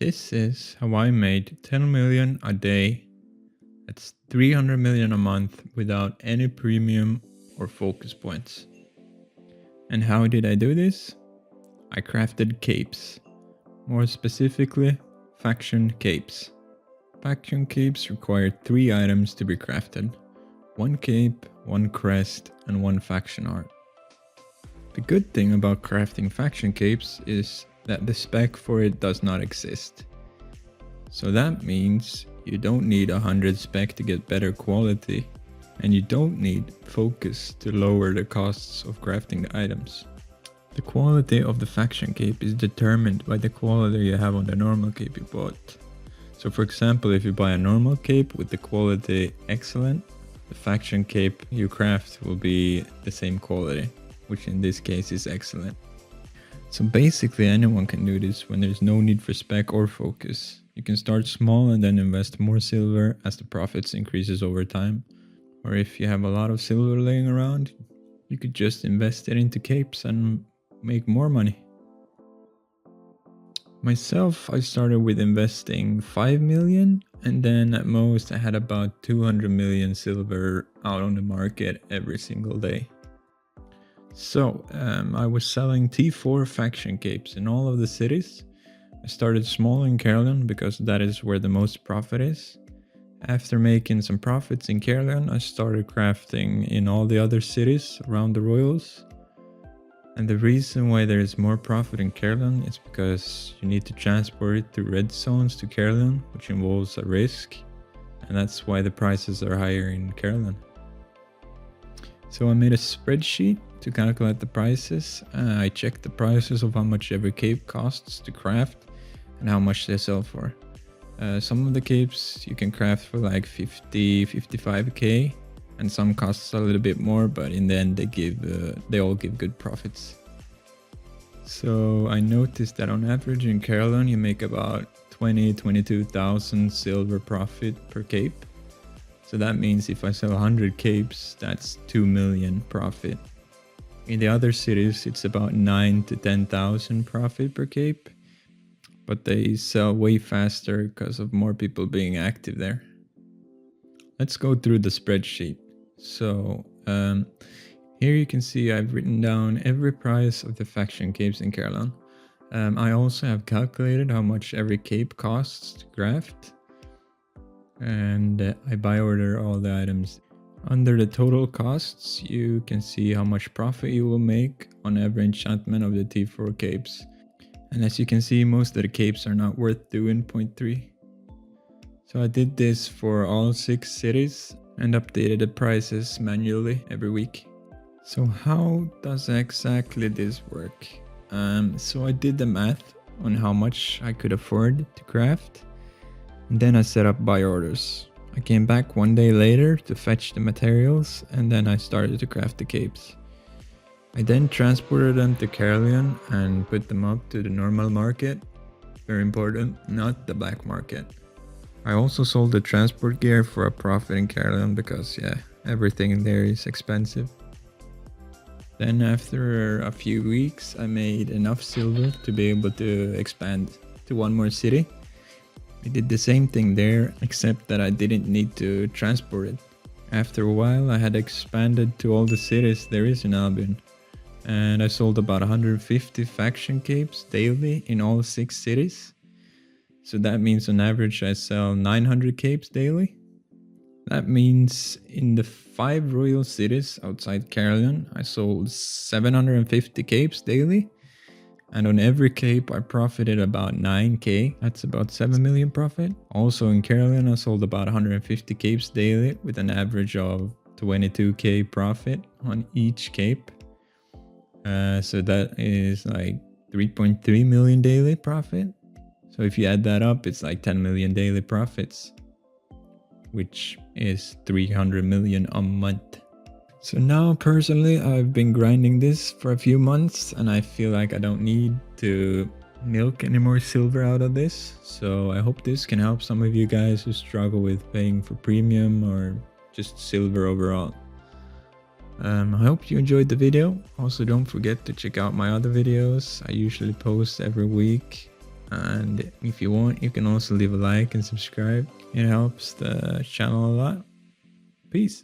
This is how I made 10 million a day. That's 300 million a month without any premium or focus points. And how did I do this? I crafted capes. More specifically, faction capes. Faction capes require 3 items to be crafted. 1 cape, 1 crest, and 1 faction art. The good thing about crafting faction capes is that the spec for it does not exist. So that means you don't need 100 spec to get better quality, and you don't need focus to lower the costs of crafting the items. The quality of the faction cape is determined by the quality you have on the normal cape you bought. So for example, if you buy a normal cape with the quality excellent, the faction cape you craft will be the same quality, which in this case is excellent. So basically anyone can do this when there's no need for spec or focus. You can start small and then invest more silver as the profits increases over time. Or if you have a lot of silver laying around, you could just invest it into capes and make more money. Myself, I started with investing 5 million, and then at most I had about 200 million silver out on the market every single day. So I was selling T4 faction capes in all of the cities. I started small in Caerleon because that is where the most profit is. After making some profits in Caerleon, I started crafting in all the other cities around the royals. And the reason why there is more profit in Caerleon is because you need to transport it through red zones to Caerleon, which involves a risk. And that's why the prices are higher in Caerleon. So I made a spreadsheet to calculate the prices. I checked the prices of how much every cape costs to craft and how much they sell for. Some of the capes you can craft for like 50-55k, and some costs a little bit more, but in the end they all give good profits. So I noticed that on average in Caerleon you make about 22,000 silver profit per cape. So that means if I sell 100 capes, that's 2 million profit. In the other cities, it's about 9,000 to 10,000 profit per cape, but they sell way faster because of more people being active there. Let's go through the spreadsheet. So here you can see I've written down every price of the faction capes in Caerleon. I also have calculated how much every cape costs to craft. And I buy order all the items. Under the total costs, you can see how much profit you will make on every enchantment of the T4 capes. And as you can see, most of the capes are not worth doing 0.3. So I did this for all 6 cities and updated the prices manually every week. So how does exactly this work? So I did the math on how much I could afford to craft. And then I set up buy orders. I came back one day later to fetch the materials, and then I started to craft the capes. I then transported them to Caerleon and put them up to the normal market. Very important, not the black market. I also sold the transport gear for a profit in Caerleon because everything in there is expensive. Then after a few weeks I made enough silver to be able to expand to one more city. I did the same thing there, except that I didn't need to transport it. After a while I had expanded to all the cities there is in Albion. And I sold about 150 faction capes daily in all 6 cities. So that means on average I sell 900 capes daily. That means in the 5 royal cities outside Caerleon I sold 750 capes daily. And on every cape I profited about 9k, that's about 7 million profit. Also in Caerleon I sold about 150 capes daily with an average of 22k profit on each cape. So that is like 3.3 million daily profit. So if you add that up, it's like 10 million daily profits, which is 300 million a month. So now personally I've been grinding this for a few months and I feel like I don't need to milk any more silver out of this. So I hope this can help some of you guys who struggle with paying for premium or just silver overall. I hope you enjoyed the video. Also don't forget to check out my other videos. I usually post every week. And if you want, you can also leave a like and subscribe. It helps the channel a lot. Peace.